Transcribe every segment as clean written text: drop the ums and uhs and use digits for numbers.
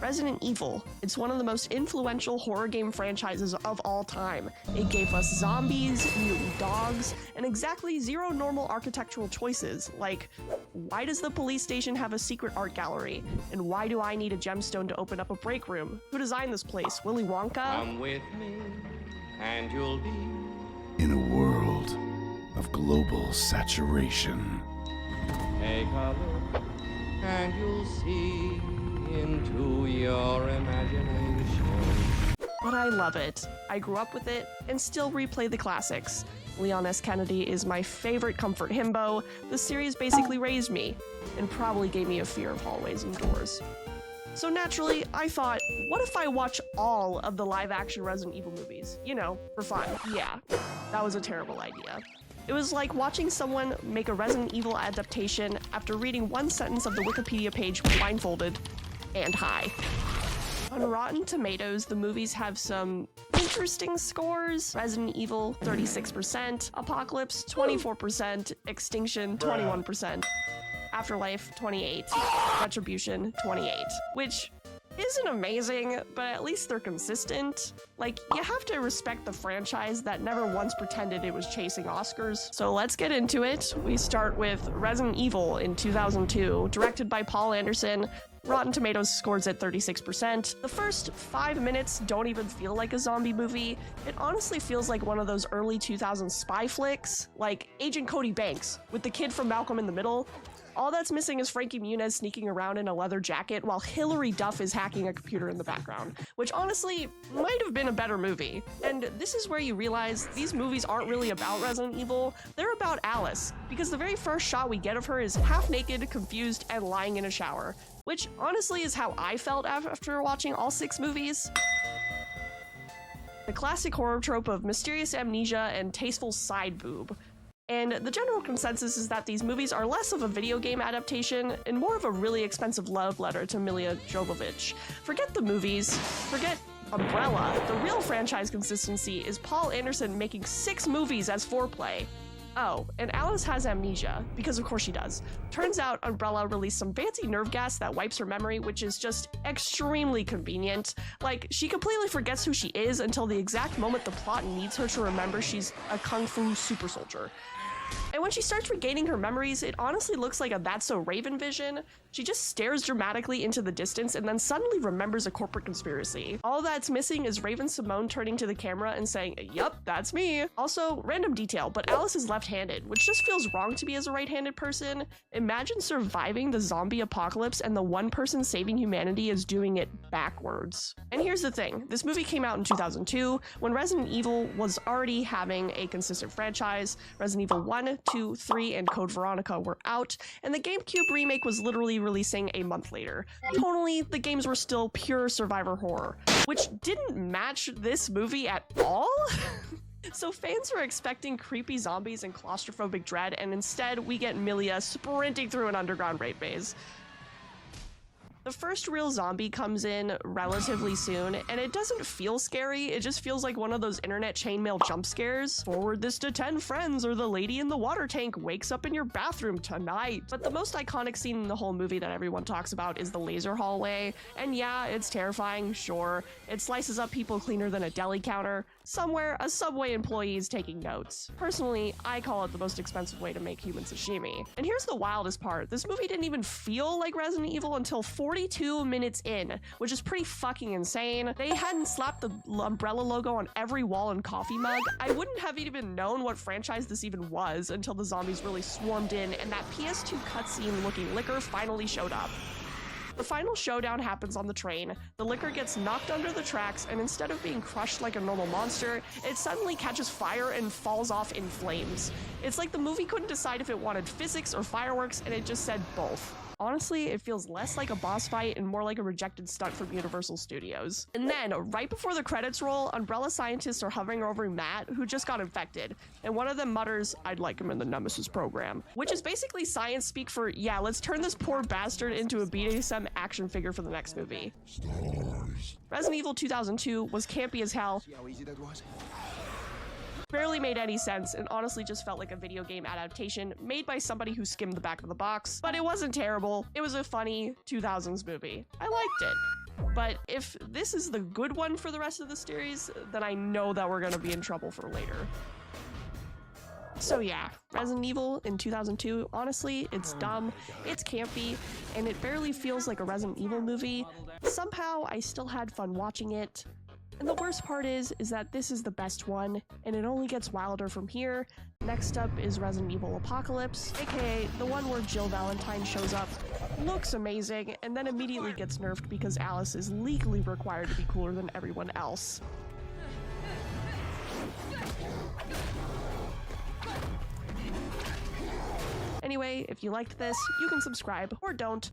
Resident Evil. It's one of the most influential horror game franchises of all time. It gave us zombies, mutant dogs, and exactly 0 normal architectural choices, like why does the police station have a secret art gallery? And why do I need a gemstone to open up a break room? Who designed this place? Willy Wonka? Come with me, and you'll be in a world of global saturation. Take a look, and you'll see into your imagination. But I love it. I grew up with it and still replay the classics. Leon S. Kennedy is my favorite comfort himbo. The series basically raised me and probably gave me a fear of hallways and doors. So naturally, I thought, what if I watch all of the live-action Resident Evil movies? You know, for fun. Yeah, that was a terrible idea. It was like watching someone make a Resident Evil adaptation after reading one sentence of the Wikipedia page blindfolded and high. On Rotten Tomatoes, the movies have some interesting scores. Resident Evil, 36%, Apocalypse, 24%, Extinction, 21%, Afterlife, 28%, Retribution, 28%, which isn't amazing, but at least they're consistent. Like, you have to respect the franchise that never once pretended it was chasing Oscars. So let's get into it. We start with Resident Evil in 2002, directed by Paul Anderson. Rotten Tomatoes scores at 36%. The first 5 minutes don't even feel like a zombie movie. It honestly feels like one of those early 2000s spy flicks, like Agent Cody Banks, with the kid from Malcolm in the Middle. All that's missing is Frankie Muniz sneaking around in a leather jacket while Hilary Duff is hacking a computer in the background, which honestly might have been a better movie. And this is where you realize these movies aren't really about Resident Evil, they're about Alice, because the very first shot we get of her is half naked, confused, and lying in a shower, which honestly is how I felt after watching all 6 movies. The classic horror trope of mysterious amnesia and tasteful side boob. And the general consensus is that these movies are less of a video game adaptation and more of a really expensive love letter to Milla Jovovich. Forget the movies, forget Umbrella. The real franchise consistency is Paul Anderson making 6 movies as foreplay. Oh, and Alice has amnesia, because of course she does. Turns out Umbrella released some fancy nerve gas that wipes her memory, which is just extremely convenient. Like, she completely forgets who she is until the exact moment the plot needs her to remember she's a kung fu super soldier. And when she starts regaining her memories, it honestly looks like a That's So Raven vision. She just stares dramatically into the distance and then suddenly remembers a corporate conspiracy. All that's missing is Raven Simone turning to the camera and saying, "Yup, that's me." Also, random detail, but Alice is left-handed, which just feels wrong to me as a right-handed person. Imagine surviving the zombie apocalypse and the one person saving humanity is doing it backwards. And here's the thing, this movie came out in 2002, when Resident Evil was already having a consistent franchise. Resident Evil 1, 2, 3, and Code Veronica were out, and the GameCube remake was literally releasing a month later. Tonally, the games were still pure survivor horror, which didn't match this movie at all. So fans were expecting creepy zombies and claustrophobic dread, and instead we get Milla sprinting through an underground raid maze. The first real zombie comes in relatively soon, and it doesn't feel scary, it just feels like one of those internet chainmail jump scares. Forward this to 10 friends or the lady in the water tank wakes up in your bathroom tonight. But the most iconic scene in the whole movie that everyone talks about is the laser hallway. And yeah, it's terrifying, sure. It slices up people cleaner than a deli counter. Somewhere, a Subway employee is taking notes. Personally, I call it the most expensive way to make human sashimi. And here's the wildest part, this movie didn't even feel like Resident Evil until 42 minutes in, which is pretty fucking insane. They hadn't slapped the Umbrella logo on every wall and coffee mug. I wouldn't have even known what franchise this even was until the zombies really swarmed in and that PS2 cutscene looking liquor finally showed up. The final showdown happens on the train, the liquor gets knocked under the tracks, and instead of being crushed like a normal monster, it suddenly catches fire and falls off in flames. It's like the movie couldn't decide if it wanted physics or fireworks, and it just said both. Honestly, it feels less like a boss fight and more like a rejected stunt from Universal Studios. And then, right before the credits roll, Umbrella scientists are hovering over Matt, who just got infected, and one of them mutters, "I'd like him in the Nemesis program," which is basically science speak for, yeah, let's turn this poor bastard into a BDSM action figure for the next movie. Stars. Resident Evil 2002 was campy as hell. See how easy that was? Barely made any sense, and honestly just felt like a video game adaptation made by somebody who skimmed the back of the box. But it wasn't terrible. It was a funny 2000s movie. I liked it. But if this is the good one for the rest of the series, then I know that we're gonna be in trouble for later. So yeah, Resident Evil in 2002, honestly, it's dumb, it's campy, and it barely feels like a Resident Evil movie. Somehow, I still had fun watching it. And the worst part is that this is the best one, and it only gets wilder from here. Next up is Resident Evil Apocalypse, aka the one where Jill Valentine shows up, looks amazing, and then immediately gets nerfed because Alice is legally required to be cooler than everyone else. Anyway, if you liked this, you can subscribe, or don't.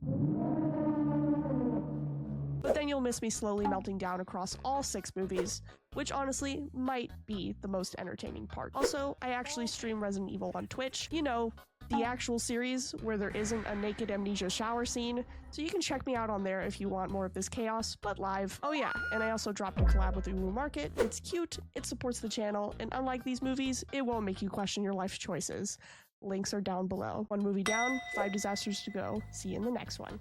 But then you'll miss me slowly melting down across all 6 movies, which honestly might be the most entertaining part. Also, I actually stream Resident Evil on Twitch, you know, the actual series where there isn't a naked amnesia shower scene, so you can check me out on there if you want more of this chaos, but live. Oh yeah, and I also dropped a collab with Uwu Market. It's cute, it supports the channel, and unlike these movies, it won't make you question your life choices. Links are down below. 1 movie down, 5 disasters to go. See you in the next one.